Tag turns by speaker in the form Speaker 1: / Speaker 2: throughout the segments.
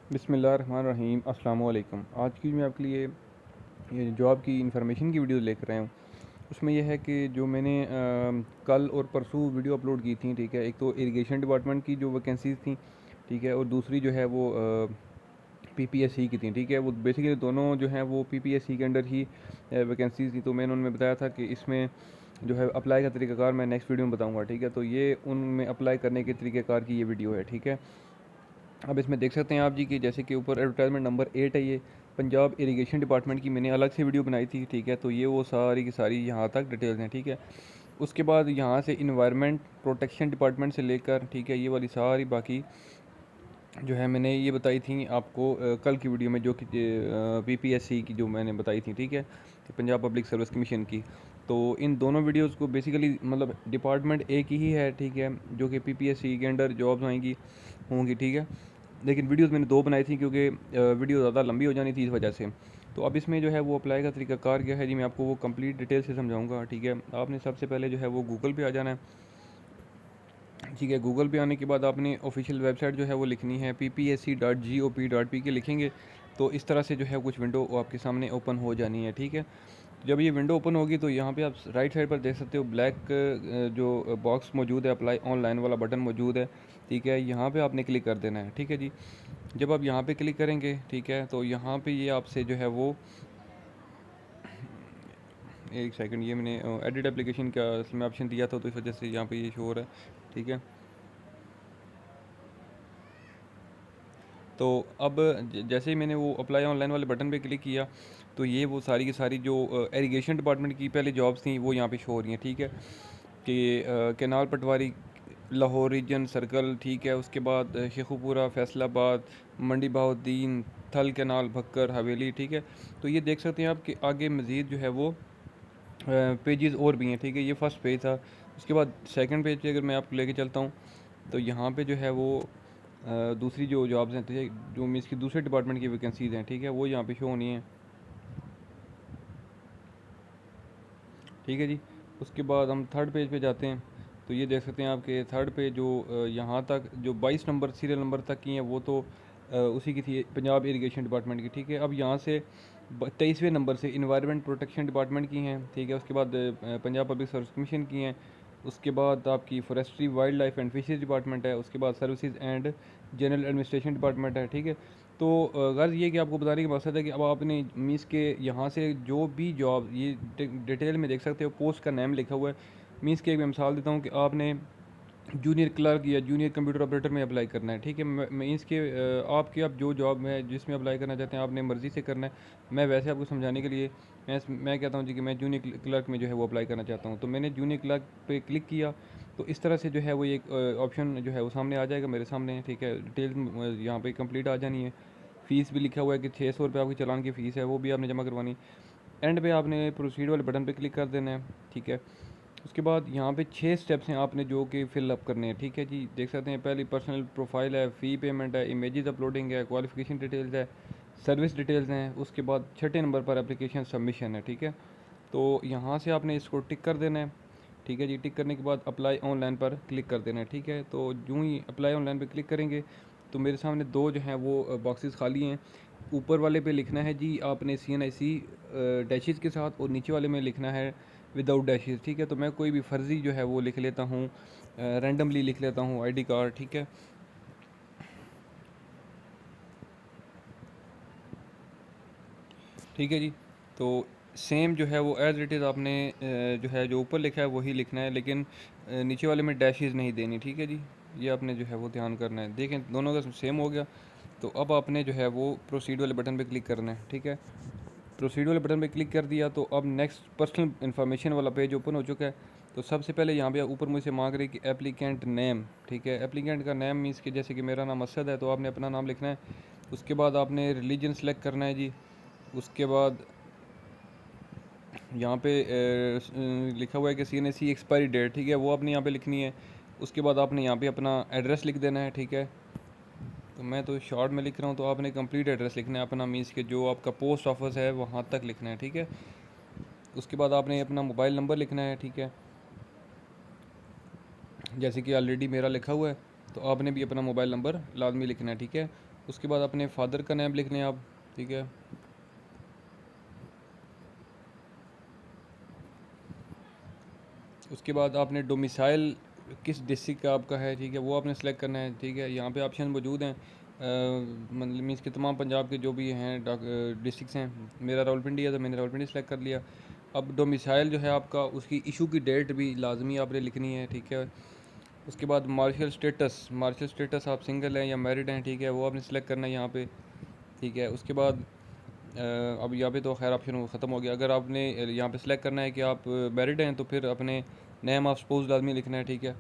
Speaker 1: बिस्मिल्लाहिर्रहमानिर्रहीम। अस्सलाम वालेकुम। आज की मैं आपके लिए ये जॉब की इन्फॉर्मेशन की वीडियो लेकर आया हूँ। उसमें यह है कि जो मैंने कल और परसों वीडियो अपलोड की थी, ठीक है। एक तो इरिगेशन डिपार्टमेंट की जो वैकेंसीज़ थी, ठीक है, और दूसरी जो है वो पीपीएससी की थी, ठीक है। वो बेसिकली दोनों जो हैं वो पीपीएससी के अंडर ही वैकेंसीज़ थी। तो मैंने उनमें बताया था कि इसमें जो है अप्लाई का तरीक़ाकार मैं नेक्स्ट वीडियो में बताऊँगा, ठीक है। तो ये उनमें अप्लाई करने के तरीक़ेकार की ये वीडियो है, ठीक है। अब इसमें देख सकते हैं आप जी कि जैसे कि ऊपर एडवर्टाइजमेंट नंबर 8 है, ये पंजाब इरिगेशन डिपार्टमेंट की मैंने अलग से वीडियो बनाई थी, ठीक है। तो ये वो सारी की सारी यहाँ तक डिटेल्स हैं, ठीक है। उसके बाद यहाँ से इन्वायरमेंट प्रोटेक्शन डिपार्टमेंट से लेकर, ठीक है, ये वाली सारी बाकी जो है मैंने ये बताई थी आपको कल की वीडियो में, जो कि पीपीएससी की जो मैंने बताई थी, ठीक है, कि पंजाब पब्लिक सर्विस कमीशन की। तो इन दोनों वीडियोस को बेसिकली मतलब डिपार्टमेंट एक ही है, ठीक है, जो कि पीपीएससी के अंडर जॉब्स आएंगी होंगी, ठीक है। लेकिन वीडियोस मैंने दो बनाई थी क्योंकि वीडियो ज़्यादा लंबी हो जानी थी इस वजह से। तो अब इसमें जो है वो अप्लाई का तरीकाकार क्या है जी, मैं आपको वो कंप्लीट डिटेल से समझाऊंगा, ठीक है। आपने सबसे पहले जो है वो गूगल पे आ जाना है, ठीक है। गूगल पे आने के बाद आपने ऑफिशियल वेबसाइट जो है वो लिखनी है ppsc.gop.pk लिखेंगे। तो इस तरह से जो है कुछ विंडो आपके सामने ओपन हो जानी है, ठीक है। जब ये विंडो ओपन होगी तो यहाँ पे आप राइट साइड पर देख सकते हो ब्लैक जो बॉक्स मौजूद है, अप्लाई ऑनलाइन वाला बटन मौजूद है, ठीक है। यहाँ पे आपने क्लिक कर देना है, ठीक है जी। जब आप यहाँ पे क्लिक करेंगे, ठीक है, तो यहाँ पे ये आपसे जो है वो एक सेकंड, ये मैंने एडिट एप्लीकेशन का इसमें ऑप्शन दिया था, तो इस वजह से यहाँ पे ये शो हो रहा है, ठीक है। तो अब जैसे ही मैंने वो अप्लाई ऑनलाइन वाले बटन पे क्लिक किया, तो ये वो सारी की सारी जो इरिगेशन डिपार्टमेंट की पहले जॉब्स थी वो यहाँ पे शो हो रही हैं, ठीक है। कि केनाल पटवारी लाहौर रीजन सर्कल, ठीक है। उसके बाद शेखुपुरा फैसलाबाद मंडी बहाउद्दीन थल केनाल भक्कर हवेली, ठीक है। तो ये देख सकते हैं आप कि आगे मज़ीद जो है वो पेजेस और भी हैं, ठीक है। ये फर्स्ट पेज था। उसके बाद सेकंड पेज पे अगर मैं आपको लेके चलता हूँ, तो यहाँ पे जो है वो दूसरी जो जॉब्स हैं, तो ये जो मीन्स की दूसरे डिपार्टमेंट की वैकेंसीज़ हैं, ठीक है, वो यहाँ पे शो होनी है, ठीक है जी। उसके बाद हम थर्ड पेज पे जाते हैं, तो ये देख सकते हैं आपके थर्ड पे जो यहाँ तक जो 22 नंबर सीरियल नंबर तक की हैं वो तो उसी की थी पंजाब इरिगेशन डिपार्टमेंट की, ठीक है। अब यहाँ से 23वें नंबर से इन्वायरमेंट प्रोटेक्शन डिपार्टमेंट की हैं, ठीक है। उसके बाद पंजाब पब्लिक सर्विस कमीशन की हैं। उसके बाद आपकी forestry wild life and fishes department है। उसके बाद services and general administration department है, ठीक है। तो गर्ज़ ये कि आपको बताने का मकसद है कि अब आपने मीन्स के यहाँ से जो भी जॉब ये डिटेल में देख सकते हो, पोस्ट का नेम लिखा हुआ है। मीन्स की एक मैं मिसाल देता हूँ कि आपने जूनियर क्लर्क या जूनियर कंप्यूटर ऑपरेटर में अप्लाई करना है, ठीक है। मीन्स के आपकी आप जो जॉब में जिसमें अप्लाई करना चाहते हैं आपने मर्ज़ी से करना है। मैं वैसे आपको समझाने के लिए मैं कहता हूँ जी कि मैं जूनियर क्लर्क में जो है वो अप्लाई करना चाहता हूँ। तो मैंने जूनियर क्लर्क पे क्लिक किया, तो इस तरह से जो है वो एक ऑप्शन जो है वो सामने आ जाएगा मेरे सामने, ठीक है। डिटेल यहाँ पे कंप्लीट आ जानी है। फ़ीस भी लिखा हुआ है कि 600 रुपये आपकी चालान की फ़ीस है, वो भी आपने जमा करवानी। एंड पे आपने प्रोसीड वाले बटन पे क्लिक कर देना है, ठीक है। उसके बाद यहाँ पे 6 स्टेप्स हैं आपने जो कि फिल अप करने हैं, ठीक है जी। देख सकते हैं पहली पर्सनल प्रोफाइल है, फ़ी पेमेंट है, इमेजेस अपलोडिंग है, क्वालिफिकेशन डिटेल्स है, सर्विस डिटेल्स हैं। उसके बाद छठे नंबर पर एप्लीकेशन सबमिशन है, ठीक है। तो यहाँ से आपने इसको टिक कर देना है, ठीक है जी। टिक करने के बाद अप्लाई ऑनलाइन पर क्लिक कर देना है, ठीक है। तो यूँ ही अप्लाई ऑनलाइन पर क्लिक करेंगे तो मेरे सामने दो जो हैं वो बॉक्सेस खाली हैं। ऊपर वाले पे लिखना है जी आपने CNIC डैशेज़ के साथ, और नीचे वाले में लिखना है विदाउट डैशेज़, ठीक है। तो मैं कोई भी फ़र्ज़ी जो है वो लिख लेता हूँ, रैंडमली लिख लेता हूँ ID कार्ड, ठीक है। ठीक है जी। तो सेम जो है वो एज़ इट इज़ आपने जो है जो ऊपर लिखा है वही लिखना है, लेकिन नीचे वाले में डैशेज़ नहीं देनी, ठीक है जी। ये आपने जो है वो ध्यान करना है। देखें दोनों का सेम हो गया। तो अब आपने जो है वो प्रोसीड वाले बटन पे क्लिक करना है, ठीक है। प्रोसीड वाले बटन पे क्लिक कर दिया तो अब नेक्स्ट पर्सनल इन्फॉर्मेशन वाला पेज ओपन हो चुका है। तो सबसे पहले यहाँ पे ऊपर मुझसे मांग रही कि एप्लीकेंट नेम, ठीक है। एप्लीकेंट का नेम मीन्स कि जैसे कि मेरा नाम असद है तो आपने अपना नाम लिखना है। उसके बाद आपने रिलीजन सेलेक्ट करना है जी। उसके बाद यहाँ पे लिखा हुआ है कि CNSE एक्सपायरी डेट, ठीक है, वो आपने यहाँ पे लिखनी है। उसके बाद आपने यहाँ पे अपना एड्रेस लिख देना है, ठीक है। तो मैं तो शॉर्ट में लिख रहा हूँ, तो आपने कंप्लीट एड्रेस लिखना है अपना, मीन्स के जो आपका पोस्ट ऑफिस है वहाँ तक लिखना है, ठीक है। उसके बाद आपने अपना मोबाइल नंबर लिखना है, ठीक है, जैसे कि ऑलरेडी मेरा लिखा हुआ है। तो आपने भी अपना मोबाइल नंबर लाजमी लिखना है, ठीक है। उसके बाद अपने फादर का नेम लिख लें आप, ठीक है। उसके बाद आपने डोमिसाइल किस डिस्ट्रिक्ट का आपका है, ठीक है, वो आपने सेलेक्ट करना है, ठीक है। यहाँ पे ऑप्शन मौजूद हैं, मतलब मीन्स के तमाम पंजाब के जो भी हैं डिस्ट्रिक्स हैं। मेरा रावलपिंडी है तो मैंने रावलपिंडी सेलेक्ट कर लिया। अब डोमिसाइल जो है आपका, उसकी इशू की डेट भी लाजमी आपने लिखनी है, ठीक है। उसके बाद मार्शल स्टेटस आप सिंगल हैं या मैरिड हैं, ठीक है, वो आपने सेलेक्ट करना है यहाँ पे, ठीक है। उसके बाद अब यहाँ पे तो खैर ऑप्शन ख़त्म हो गया। अगर आपने यहाँ पे सेलेक्ट करना है कि आप मैरिड हैं तो फिर अपने नेम ऑफ स्पोज लाजमी लिखना है, ठीक है।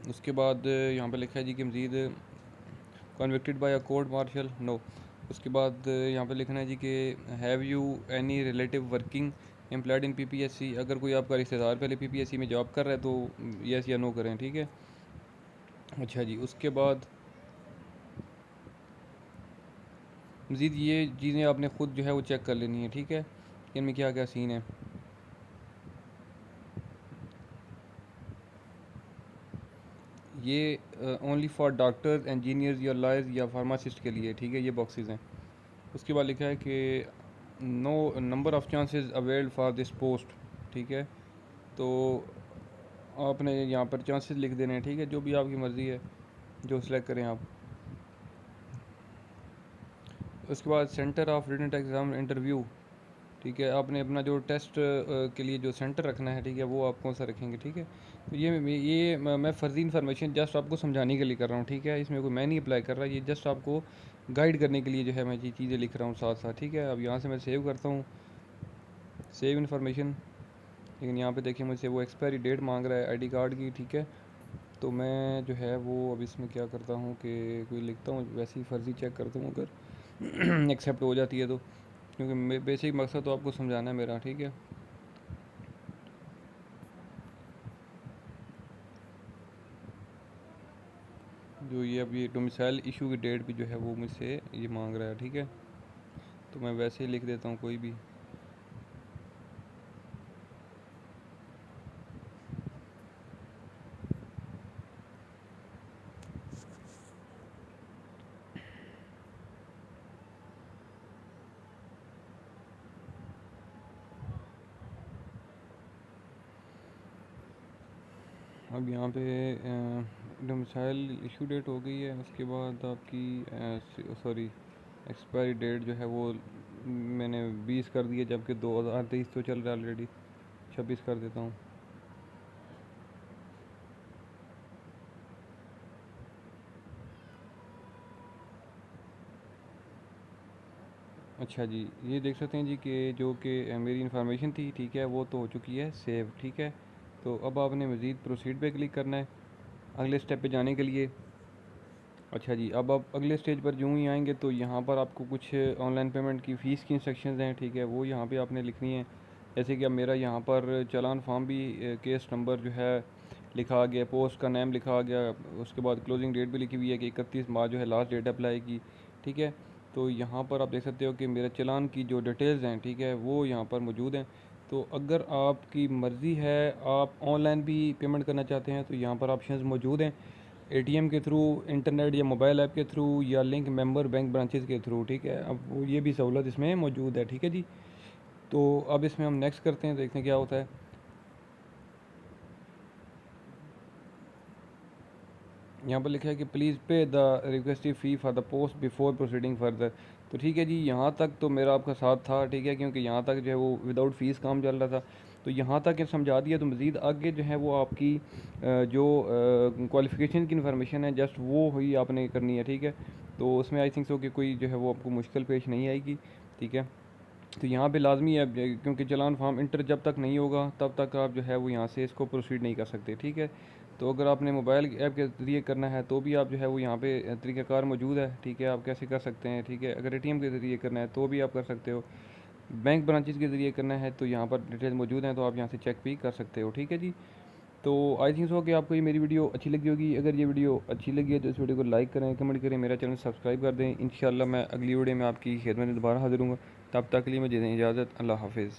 Speaker 1: उसके बाद यहाँ पे लिखा है जी कि मज़ीद convicted by a court martial, no. उसके बाद यहाँ पे लिखना है जी कि have you any relative working employed in PPSC, अगर कोई आपका रिश्तेदार पहले पीपीएससी में जॉब कर रहा है तो यस या नो करें, ठीक है। अच्छा जी, उसके बाद मज़ीद ये चीज़ें आपने ख़ुद जो है वो चेक कर लेनी है, ठीक है, कि इनमें क्या क्या सीन है। ये ओनली फॉर डॉक्टर्स, इंजीनियर्स या लॉयर्स या फार्मासिस्ट के लिए, ठीक है, ये बॉक्सेस हैं। उसके बाद लिखा है कि no number of chances availed for this post, ठीक है। तो आपने यहाँ पर चांसेस लिख देने हैं, ठीक है, जो भी आपकी मर्ज़ी है, जो सेलेक्ट करें आप। उसके बाद centre of written exam interview, ठीक है, आपने अपना जो टेस्ट के लिए जो सेंटर रखना है, ठीक है, वो आप कौन सा रखेंगे, ठीक है। तो मैं फ़र्ज़ी इन्फॉर्मेशन जस्ट आपको समझाने के लिए कर रहा हूँ, ठीक है, इसमें कोई मैं नहीं अप्लाई कर रहा, ये जस्ट आपको गाइड करने के लिए जो है मैं ये चीज़ें लिख रहा हूँ साथ साथ, ठीक है। अब यहाँ से मैं सेव करता हूँ, सेव इन्फॉर्मेशन। लेकिन यहाँ पे देखिए मुझसे वो एक्सपायरी डेट मांग रहा है आईडी कार्ड की, ठीक है। तो मैं जो है वो अब इसमें क्या करता हूँ कि कोई लिखता हूँ, वैसे ही फ़र्ज़ी चेक करता हूँ, अगर एक्सेप्ट हो जाती है तो, क्योंकि बेसिक मकसद तो आपको समझाना है मेरा, ठीक है। जो ये अब ये डोमिसाइल इशू की डेट भी जो है वो मुझसे ये मांग रहा है, ठीक है। तो मैं वैसे ही लिख देता हूँ कोई भी। अब यहाँ पे डोमिसाइल इशू डेट हो गई है। उसके बाद आपकी सॉरी एक्सपायरी डेट जो है वो मैंने 20 कर दी है, जबकि 2023 तो चल रहा है ऑलरेडी, 26 कर देता हूँ। अच्छा जी, ये देख सकते हैं जी कि जो कि मेरी इन्फॉर्मेशन थी, ठीक है, वो तो हो चुकी है सेव, ठीक है। तो अब आपने मज़ीद प्रोसीड पे क्लिक करना है अगले स्टेप पे जाने के लिए। अच्छा जी, अब आप अगले स्टेज पर यूँ ही आएंगे तो यहाँ पर आपको कुछ ऑनलाइन पेमेंट की फ़ीस की इंस्ट्रक्शंस हैं, ठीक है, वो यहाँ पे आपने लिखनी है। जैसे कि अब मेरा यहाँ पर चालान फॉर्म भी केस नंबर जो है लिखा गया, पोस्ट का नेम लिखा गया, उसके बाद क्लोजिंग डेट भी लिखी हुई है कि 31 मार्च जो है लास्ट डेट अप्लाई की, ठीक है। तो यहाँ पर आप देख सकते हो कि मेरे चालान की जो डिटेल्स हैं, ठीक है, वो यहाँ पर मौजूद हैं। तो अगर आपकी मर्ज़ी है, आप ऑनलाइन भी पेमेंट करना चाहते हैं तो यहाँ पर ऑप्शंस मौजूद हैं, एटीएम के थ्रू, इंटरनेट या मोबाइल ऐप के थ्रू, या लिंक मेंबर बैंक ब्रांचेज़ के थ्रू, ठीक है। अब वो ये भी सहूलत इसमें मौजूद है, ठीक है जी। तो अब इसमें हम नेक्स्ट करते हैं, देखते हैं क्या होता है। यहाँ पर लिखा है कि प्लीज़ पे the requested fee for the post before proceeding further. तो ठीक है जी, यहाँ तक तो मेरा आपका साथ था, ठीक है, क्योंकि यहाँ तक जो है वो विदाउट फ़ीस काम चल रहा था। तो यहाँ तक ये समझा दिया, तो मज़ीद आगे जो है वो आपकी जो क्वालिफ़िकेशन की इन्फॉर्मेशन है जस्ट वो ही आपने करनी है, ठीक है। तो उसमें आई थिंक सो कि कोई जो है वो आपको मुश्किल पेश नहीं आएगी, ठीक है। तो यहाँ पे लाजमी है, क्योंकि चालान फॉर्म इंटर जब तक नहीं होगा तब तक आप जो है वो यहाँ से इसको प्रोसीड नहीं कर सकते, ठीक है। तो अगर आपने मोबाइल ऐप के ज़रिए करना है तो भी आप जो है वो यहाँ पे तरीक़ाकार मौजूद है, ठीक है, आप कैसे कर सकते हैं, ठीक है। अगर एटीएम के ज़रिए करना है तो भी आप कर सकते हो, बैंक ब्रांचेज़ के ज़रिए करना है तो यहाँ पर डिटेल मौजूद हैं, तो आप यहाँ से चेक भी कर सकते हो, ठीक है जी। तो आई थिंक सो कि आपको ये मेरी वीडियो अच्छी लगी होगी। अगर ये वीडियो अच्छी लगी है तो इस वीडियो को लाइक करें, कमेंट करें, मेरा चैनल सब्सक्राइब कर दें। इंशाल्लाह मैं अगली वीडियो में आपकी खिदमत में दोबारा हाज़िर हूँगा। तब तक के लिए मुझे दें इजाज़त। अल्लाह हाफ़िज़।